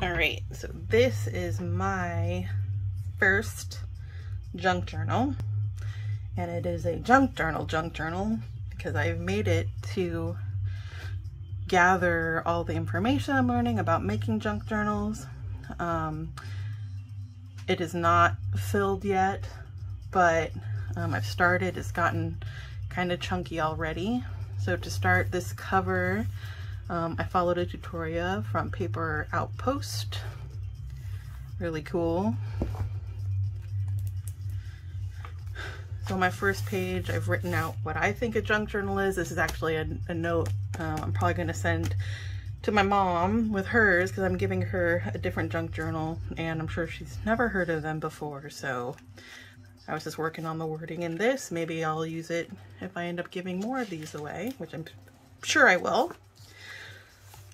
All right, so this is my first junk journal, and it is a junk journal because I've made it to gather all the information I'm learning about making junk journals. It is not filled yet, but I've started. It's gotten kind of chunky already. So to start this cover, I followed a tutorial from Paper Outpost. Really cool. So my first page, I've written out what I think a junk journal is. This is actually a note I'm probably going to send to my mom with hers, because I'm giving her a different junk journal and I'm sure she's never heard of them before. So I was just working on the wording in this. Maybe I'll use it if I end up giving more of these away, which I'm sure I will.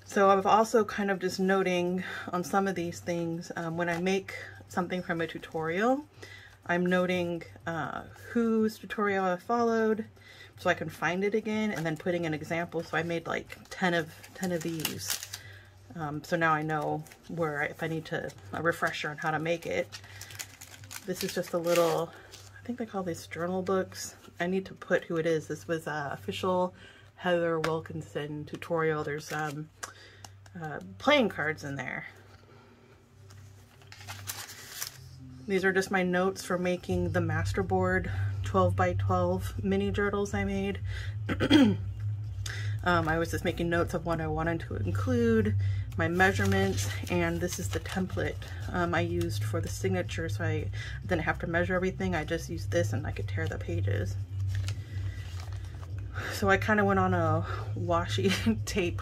So I've also kind of just noting on some of these things, when I make something from a tutorial, I'm noting whose tutorial I followed so I can find it again, and then putting an example. So I made like 10 of these. So now I know where, if I need a refresher on how to make it. This is just a little, I think they call these journal books. I need to put who it is. This was a official Heather Wilkinson tutorial. There's playing cards in there. These are just my notes for making the masterboard 12 by 12 mini journals I made. I was just making notes of what I wanted to include, my measurements, and this is the template I used for the signature, so I didn't have to measure everything. I just used this and I could tear the pages. So I kind of went on a washi tape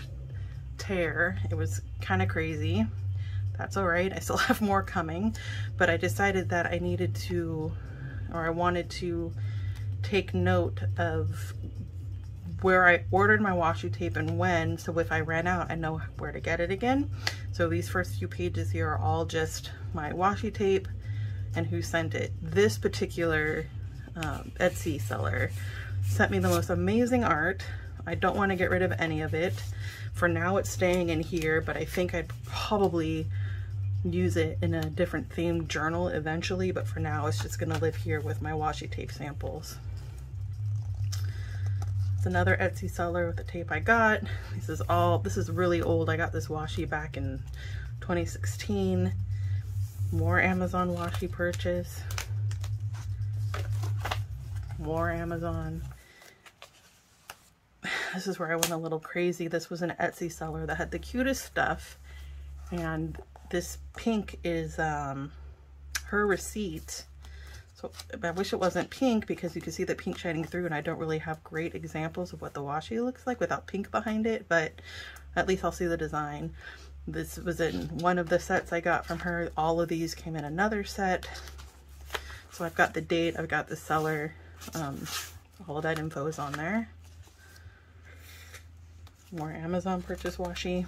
tear. It was kind of crazy. That's all right. I still have more coming, but I decided that I needed to, or I wanted to take note of where I ordered my washi tape and when, so if I ran out, I know where to get it again. So these first few pages here are all just my washi tape and who sent it. This particular Etsy seller sent me the most amazing art. I don't want to get rid of any of it. For now it's staying in here, but I think I'd probably use it in a different themed journal eventually, but for now it's just gonna live here with my washi tape samples. It's another Etsy seller with the tape I got. This is really old. I got this washi back in 2016. More Amazon washi purchase. More Amazon. This is where I went a little crazy. This was an Etsy seller that had the cutest stuff, and this pink is her receipt. So I wish it wasn't pink, because you can see the pink shining through, and I don't really have great examples of what the washi looks like without pink behind it, but at least I'll see the design. This was in one of the sets I got from her. All of these came in another set. So I've got the date, I've got the seller, all of that info is on there. More Amazon purchase washi.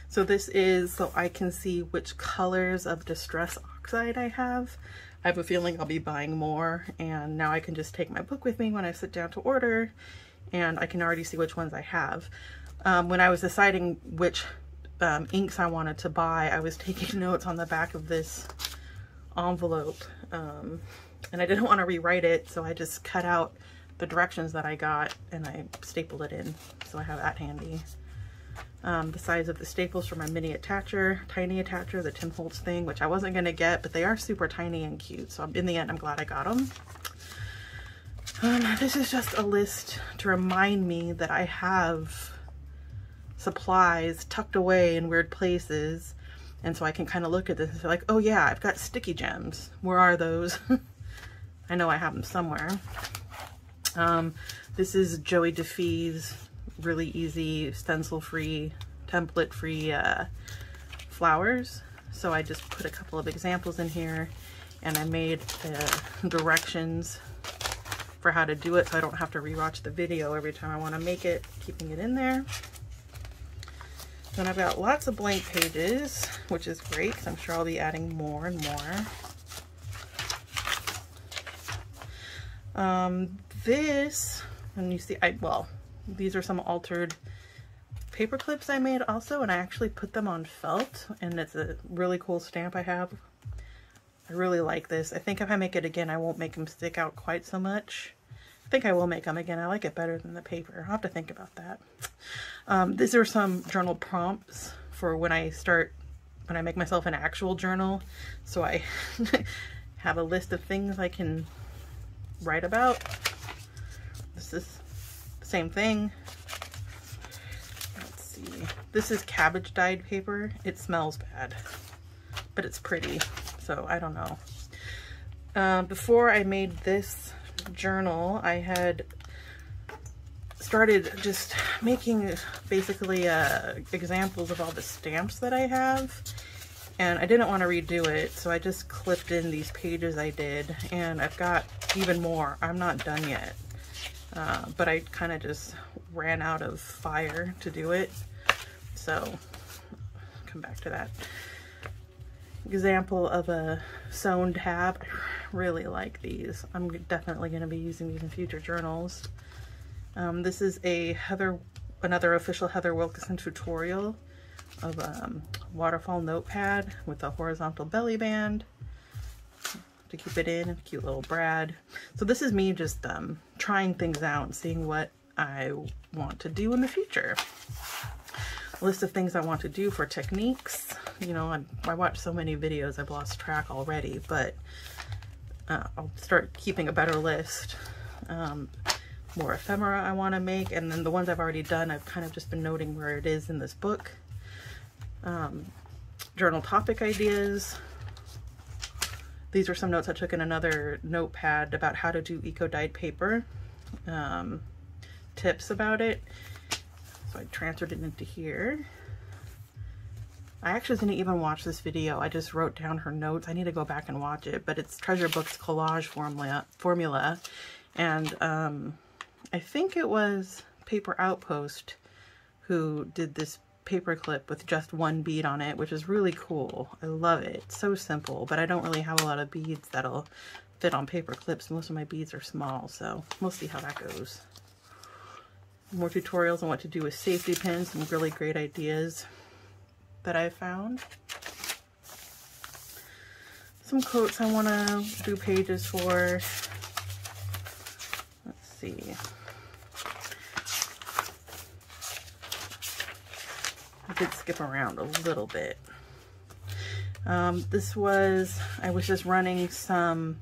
So this is so I can see which colors of Distress Oxide I have. I have a feeling I'll be buying more, and now I can just take my book with me when I sit down to order, and I can already see which ones I have. When I was deciding which inks I wanted to buy, I was taking notes on the back of this envelope, and I didn't want to rewrite it, so I just cut out the directions that I got and I stapled it in, so I have that handy. The size of the staples for my tiny attacher, the Tim Holtz thing, which I wasn't going to get, but they are super tiny and cute, so in the end I'm glad I got them. This is just a list to remind me that I have supplies tucked away in weird places, and so I can kind of look at this and say like, oh yeah, I've got sticky gems. Where are those? I know I have them somewhere. This is Joey DeFee's really easy stencil-free, template-free flowers. So I just put a couple of examples in here, and I made directions for how to do it, so I don't have to rewatch the video every time I want to make it, keeping it in there. Then I've got lots of blank pages, which is great because I'm sure I'll be adding more and more. This, and you see, well, these are some altered paper clips I made also, and I actually put them on felt, and it's a really cool stamp I have. I really like this. I think if I make it again, I won't make them stick out quite so much. I think I will make them again. I like it better than the paper. I'll have to think about that. These are some journal prompts for when I make myself an actual journal. So I have a list of things I can write about. This is the same thing. Let's see. This is cabbage dyed paper. It smells bad, but it's pretty. So I don't know. Before I made this journal, I had started just making basically examples of all the stamps that I have, and I didn't want to redo it, so I just clipped in these pages I did, and I've got even more. I'm not done yet, but I kind of just ran out of fire to do it, so I'll come back to that. Example of a sewn tab. I really like these. I'm definitely going to be using these in future journals. This is another official Heather Wilkinson tutorial of waterfall notepad with a horizontal belly band to keep it in. Cute little brad. So this is me just trying things out and seeing what I want to do in the future. A list of things I want to do for techniques. You know, I watched so many videos I've lost track already, but I'll start keeping a better list. More ephemera I want to make, and then the ones I've already done, I've kind of just been noting where it is in this book. Journal topic ideas. These are some notes I took in another notepad about how to do eco-dyed paper. Tips about it. So I transferred it into here. I actually didn't even watch this video. I just wrote down her notes. I need to go back and watch it, but it's Treasure Book's collage formula. And I think it was Paper Outpost who did this paper clip with just one bead on it, which is really cool. I love it. It's so simple, but I don't really have a lot of beads that'll fit on paper clips. Most of my beads are small, so we'll see how that goes. More tutorials on what to do with safety pins, some really great ideas that I found. Some quotes I want to do pages for. Let's see. I did skip around a little bit. I was just running some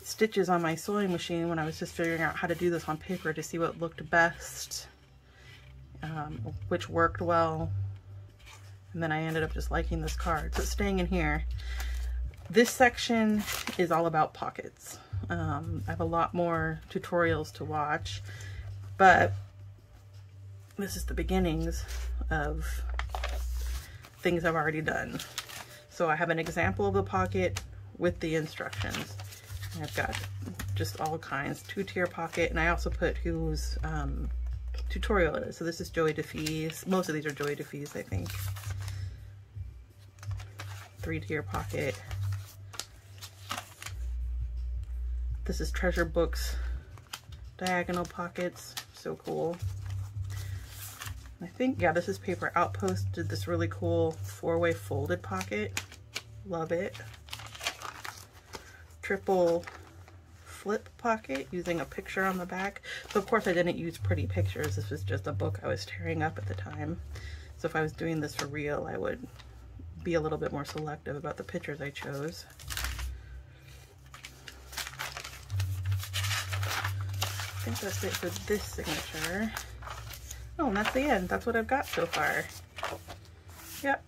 stitches on my sewing machine when I was just figuring out how to do this on paper to see what looked best, which worked well. And then I ended up just liking this card. So staying in here, this section is all about pockets. I have a lot more tutorials to watch, but this is the beginnings of things I've already done. So I have an example of a pocket with the instructions. I've got just all kinds, 2-tier pocket, and I also put whose tutorial it is. So this is Joey DeFee's. Most of these are Joey DeFee's, I think. 3-tier pocket. This is Treasure Book's diagonal pockets. So cool. I think, yeah, this is Paper Outpost. Did this really cool 4-way folded pocket. Love it. Triple flip pocket using a picture on the back. So of course I didn't use pretty pictures. This was just a book I was tearing up at the time. So if I was doing this for real, I would be a little bit more selective about the pictures I chose. I think that's it for this signature. Oh, and that's the end. That's what I've got so far. Yep.